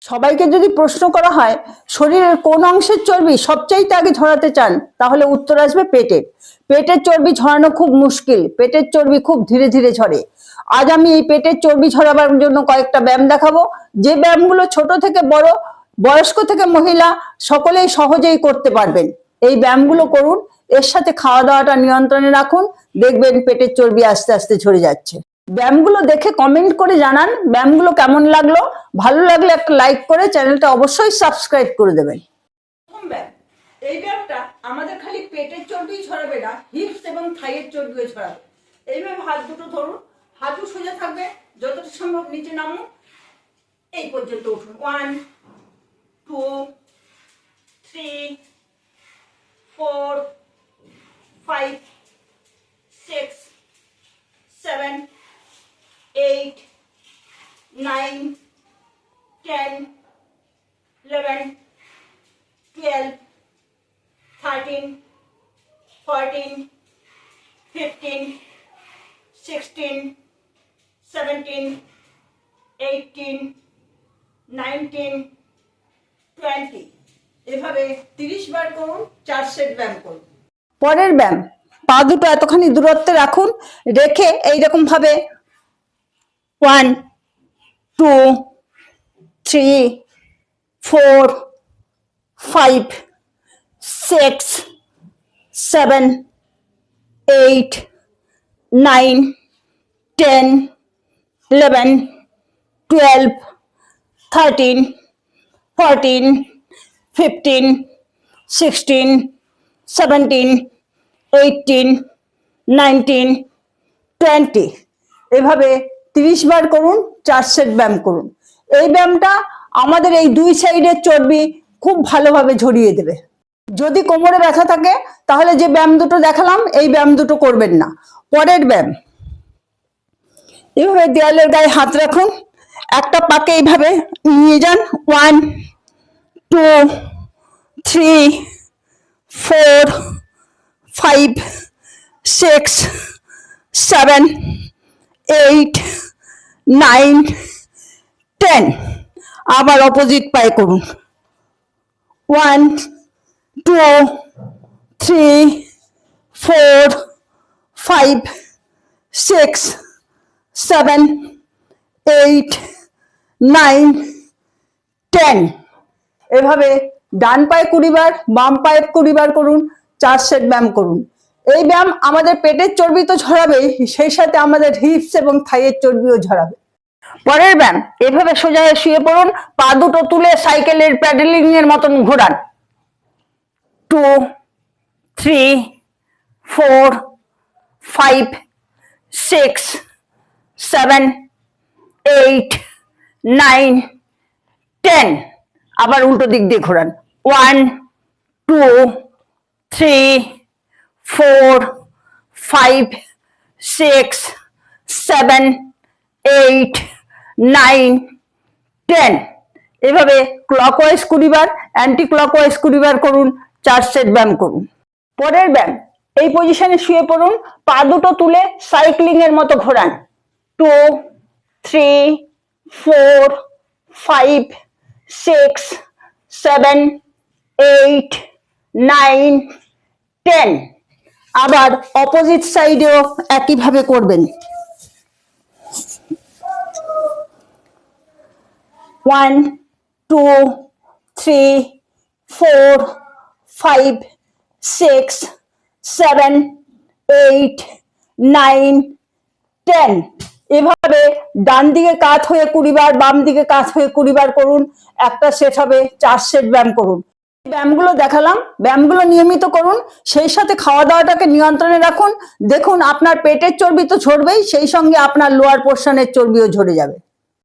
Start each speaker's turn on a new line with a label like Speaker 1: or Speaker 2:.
Speaker 1: সবাইকে যদি প্রশ্ন করা হয় শরীরের কোন অংশের চর্বি সবচাইতে আগে ঝরাতে চান, তাহলে উত্তর আসবে পেটের। পেটের চর্বি ঝরানো খুব মুশকিল, পেটের চর্বি খুব ধীরে ধীরে ঝরে। আজ আমি এই পেটের চর্বি ঝরাবার জন্য কয়েকটা ব্যায়াম দেখাবো, যে ব্যায়ামগুলো ছোট থেকে বড়, বয়স্ক থেকে মহিলা সকলেই সহজেই করতে পারবেন। এই ব্যায়ামগুলো করুন, এর সাথে খাওয়া দাওয়াটা নিয়ন্ত্রণে রাখুন, দেখবেন পেটের চর্বি আস্তে আস্তে ঝরে যাচ্ছে। ব্যায়ামগুলো দেখে কমেন্ট করে জানান ব্যায়ামগুলো কেমন লাগলো। ভালো লাগলে একটা লাইক করে চ্যানেলটা অবশ্যই সাবস্ক্রাইব করে দেবেন। প্রথম ব্যায়াম, এই ব্যায়ামটা আমাদের খালি পেটের চর্বি ঝরাবে না, হিপস এবং থাইয়ের চর্বিও ঝরাবে। এইভাবে হাত দুটো ধরুন, হাঁটু সোজা থাকবে, যতটা সম্ভব নিচে নামুন, এই পর্যন্ত উঠুন। 1 2 3 4 5 6 7 8 9 10 11 12 13 14 15 16 17 18 19 20। এভাবে 30 বার করুন, 4 সেট ব্যায়াম করুন। পরের ব্যায়াম, পা দুটো এতখানি দূরত্বে রাখুন, রেখে এইরকম ভাবে 1 2 3 4 5 6 7 8 9 10 11 12 13 14 15 16 17 18 19 20। এভাবে 30 বার করুন, 4 সেট ব্যায়াম করুন। এই ব্যায়ামটা আমাদের এই দুই সাইডের চর্বি খুব ভালোভাবে ঝরিয়ে দেবে। যদি কোমরে ব্যথা থাকে তাহলে যে ব্যায়াম দুটো দেখালাম এই ব্যায়াম দুটো করবেন না। পরের ব্যায়াম, এইভাবে দেয়ালের গায়ে হাত রাখুন, একটা পাকে এইভাবে নিয়ে যান। 1 2 3 4 5 6 7 8 9 10। আবার অপোজিট পায়ে করুন। 1 2 3 4 5 6 7 8 9 10। এভাবে ডান পায়ে 20 বার, বাম পায়ে 20 বার করুন, 4 সেট ব্যায়াম করুন। এই ব্যায়াম আমাদের পেটের চর্বি তো ঝরাবে, সেই সাথে আমাদের হিপস এবং থাইয়ের চর্বিও ঝরাবে। পরের ব্যায়াম, এভাবে সোজা হয়ে শুয়ে পড়ুন, পা দুটো তুলে সাইকেলের প্যাডেলিং এর মতন ঘোরান। 2 3 4 5 6 7 8 9 10। আবার উল্টো দিক দিয়ে ঘোরান। 1 2 3 4 5 6 7 8 9 10। এভাবে ক্লকওয়াইজ 20 বার, অ্যান্টি ক্লকওয়াইজ 20 বার করুন, 4 সেট ব্যায়াম করুন। পরের ব্যায়াম, এই পজিশনে শুয়ে পড়ুন, পা দুটো তুলে সাইক্লিং এর মতো ঘোরান। 2 3 4 5 6 7 8 9 10। আবার অপোজিট সাইডেও একইভাবে করবেন। 1 2 3 4 5 6 7 8 9 10। এভাবে ডান দিকে কাত হয়ে 20 বার, বাম দিকে কাত হয়ে 20 বার করুন। একটা সেট হবে, 4 সেট ব্যায়াম করুন। ব্যায়ামগুলো দেখালাম, ব্যায়ামগুলো নিয়মিত করুন, সেই সাথে খাওয়া দাওয়াটাকে নিয়ন্ত্রণে রাখুন। দেখুন আপনার পেটের চর্বি তো ঝরবেই, সেই সঙ্গে আপনার লোয়ার পোর্শনের চর্বিও ঝরে যাবে।